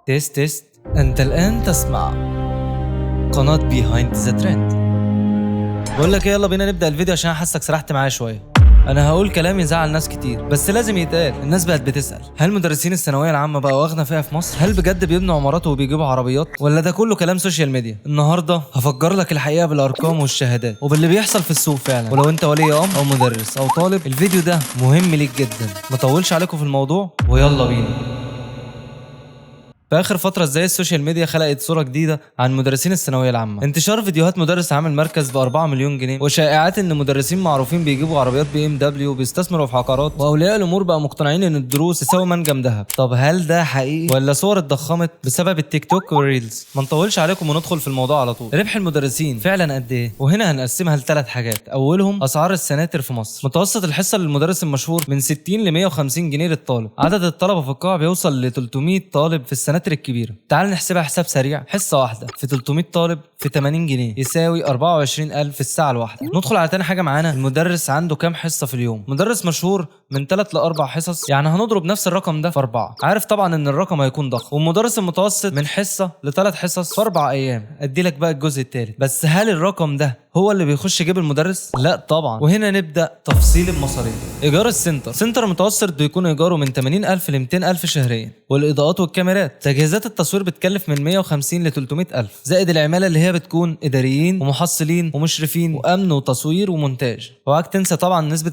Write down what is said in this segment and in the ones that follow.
تيست تيست. أنت الآن تسمع قناة بيهايند ذا ترند. بقول لك يلا بينا نبدأ الفيديو عشان حاسك سرحت معايا شوية. أنا هقول كلام يزعل ناس كتير بس لازم يتقال. الناس بقت بتسأل هل مدرسين الثانوية العامة بقوا أغنى فئة في مصر؟ هل بجد بيبنوا عمارات وبيجيبوا عربيات؟ ولا ده كله كلام سوشيال ميديا؟ النهارده هفجر لك الحقيقة بالأرقام والشهادات وباللي بيحصل في السوق فعلا. ولو أنت ولي أمر أو مدرس أو طالب الفيديو ده مهم ليك جدا. ما طولش عليكم في الموضوع ويلا بينا. في اخر فتره ازاي السوشيال ميديا خلقت صوره جديده عن مدرسين الثانويه العامه. انتشار فيديوهات مدرس عامل مركز ب 4 مليون جنيه وشائعات ان مدرسين معروفين بيجيبوا عربيات BMW وبيستثمروا في عقارات، واولياء الامور بقى مقتنعين ان الدروس تساوي منجم ذهب. طب هل ده حقيقي ولا صور اتضخمت بسبب التيك توك والريلز؟ ما نطولش عليكم وندخل في الموضوع على طول. ربح المدرسين فعلا قد ايه؟ وهنا هنقسمها لثلاث حاجات. اولهم اسعار السناتر في مصر. متوسط الحصه للمدرس المشهور من 60 ل 150 جنيه للطالب. عدد الطلبه في القاعه بيوصل ل 300 طالب في السناتر الكبيره. تعال نحسبها حساب سريع. حصه واحده في 300 طالب في 80 جنيه يساوي 24000 في الساعه الواحده. ندخل على تاني حاجه معانا، المدرس عنده كام حصه في اليوم؟ مدرس مشهور من 3 ل 4 حصص، يعني هنضرب نفس الرقم ده في 4. عارف طبعا ان الرقم هيكون ضخم. والمدرس المتوسط من حصه ل3 حصص في 4 ايام. ادي لك بقى الجزء الثالث. بس هل الرقم ده هو اللي بيخش جيب المدرس؟ لا طبعا. وهنا نبدا تفصيل المصاريف. ايجار سنتر متوسط بيكون ايجاره من 80000 ل 200000 شهريا، والاضاءات والكاميرات. تجهيزات التصوير بتكلف من 150 ل 300000، زائد العماله اللي هي بتكون اداريين ومحصلين ومشرفين وامن وتصوير ومونتاج. وهاك تنسى طبعا نسبه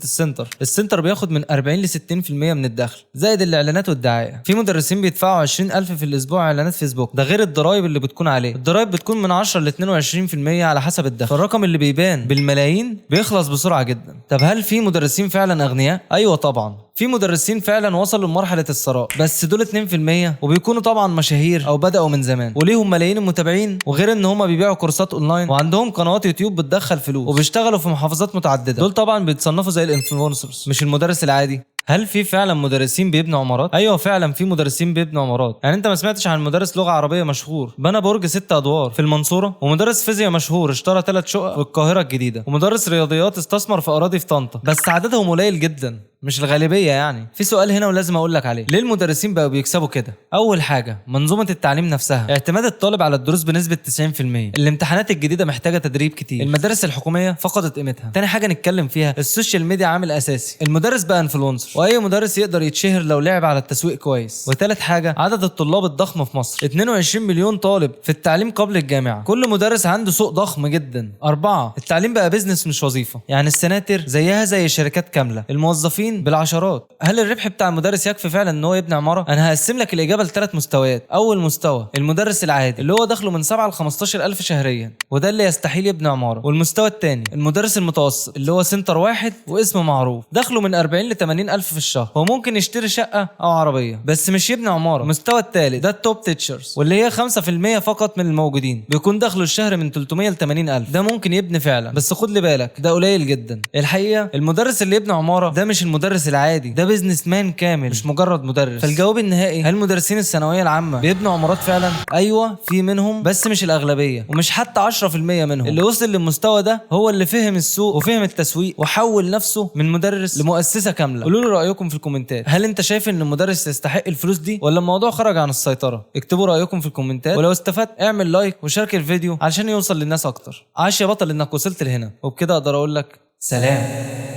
السنتر بياخد من 40 ل 60% من الدخل، زائد الاعلانات والدعايه. في مدرسين بيدفعوا 20000 في الاسبوع اعلانات فيسبوك، ده غير الضرايب اللي بتكون عليه. الضرايب بتكون من 10 ل 22% على حسب الدخل. فالرقم اللي بيبان بالملايين بيخلص بسرعه جدا. طب هل في مدرسين فعلا اغنياء؟ ايوه طبعا، في مدرسين فعلا وصلوا لمرحله الثراء، بس دول 2% وبيكونوا طبعا مشاهير او بداوا من زمان وليهم ملايين المتابعين، وغير ان هم بيبيعوا كورسات اونلاين وعندهم قنوات يوتيوب بتدخل فلوس وبيشتغلوا في محافظات متعدده. دول طبعا بيتصنفوا زي الانفلونسرز مش المدرس العادي. هل في فعلا مدرسين بيبنوا عمارات؟ ايوه فعلا في مدرسين بيبنوا عمارات. يعني انت ما سمعتش عن مدرس لغه عربيه مشهور بنى برج 6 ادوار في المنصوره، ومدرس فيزياء مشهور اشترى 3 شقق في القاهره الجديده، ومدرس رياضيات استثمر في اراضي في طنطا، بس عددهم قليل جدا مش الغالبيه. يعني في سؤال هنا ولازم اقول لك عليه، ليه المدرسين بقوا بيكسبوا كده؟ اول حاجه منظومه التعليم نفسها، اعتماد الطالب على الدروس بنسبه 90%. الامتحانات الجديده محتاجه تدريب كتير. المدارس الحكوميه فقدت قيمتها. تاني حاجه نتكلم فيها، السوشيال ميديا عامل اساسي. المدرس بقى انفلونسر، واي مدرس يقدر يتشهر لو لعب على التسويق كويس. وثالث حاجه عدد الطلاب الضخم في مصر، 22 مليون طالب في التعليم قبل الجامعه، كل مدرس عنده سوق ضخم جدا. 4 التعليم بقى بيزنس مش وظيفه، يعني السناتر زيها زي شركات كامله، الموظفين بالعشرات. هل الربح بتاع المدرس يكفي فعلا ان هو يبني عماره؟ انا هقسم لك الاجابه ل3 مستويات. اول مستوى المدرس العادي اللي هو دخله من 7 ل 15000 شهريا، وده اللي يستحيل يبني عماره. والمستوى الثاني المدرس المتوسط اللي هو سنتر واحد واسمه معروف، دخله من 40 ل 80000 في الشهر، هو ممكن يشتري شقه او عربيه بس مش يبني عماره. المستوى الثالث ده التوب تيتشرز، واللي هي 5% فقط من الموجودين، بيكون دخله الشهر من 300 ل 80000، ده ممكن يبني فعلا بس خد لي بالك ده قليل جدا. الحقيقه المدرس اللي يبني عماره ده مش المدرس العادي، ده بيزنس مان كامل مش مجرد مدرس. فالجواب النهائي، هل مدرسين الثانويه العامه بيبنوا عمارات فعلا؟ ايوه في منهم بس مش الاغلبيه، ومش حتى 10% منهم. اللي وصل للمستوى ده هو اللي فهم السوق وفهم التسويق وحول نفسه من مدرس لمؤسسه كامله. قولوا لي رايكم في الكومنتات، هل انت شايف ان المدرس يستحق الفلوس دي ولا الموضوع خرج عن السيطره؟ اكتبوا رايكم في الكومنتات، ولو استفدت اعمل لايك وشارك الفيديو علشان يوصل للناس اكتر. عاش يا بطل انك وصلت لهنا، وبكده اقدر اقول لك سلام.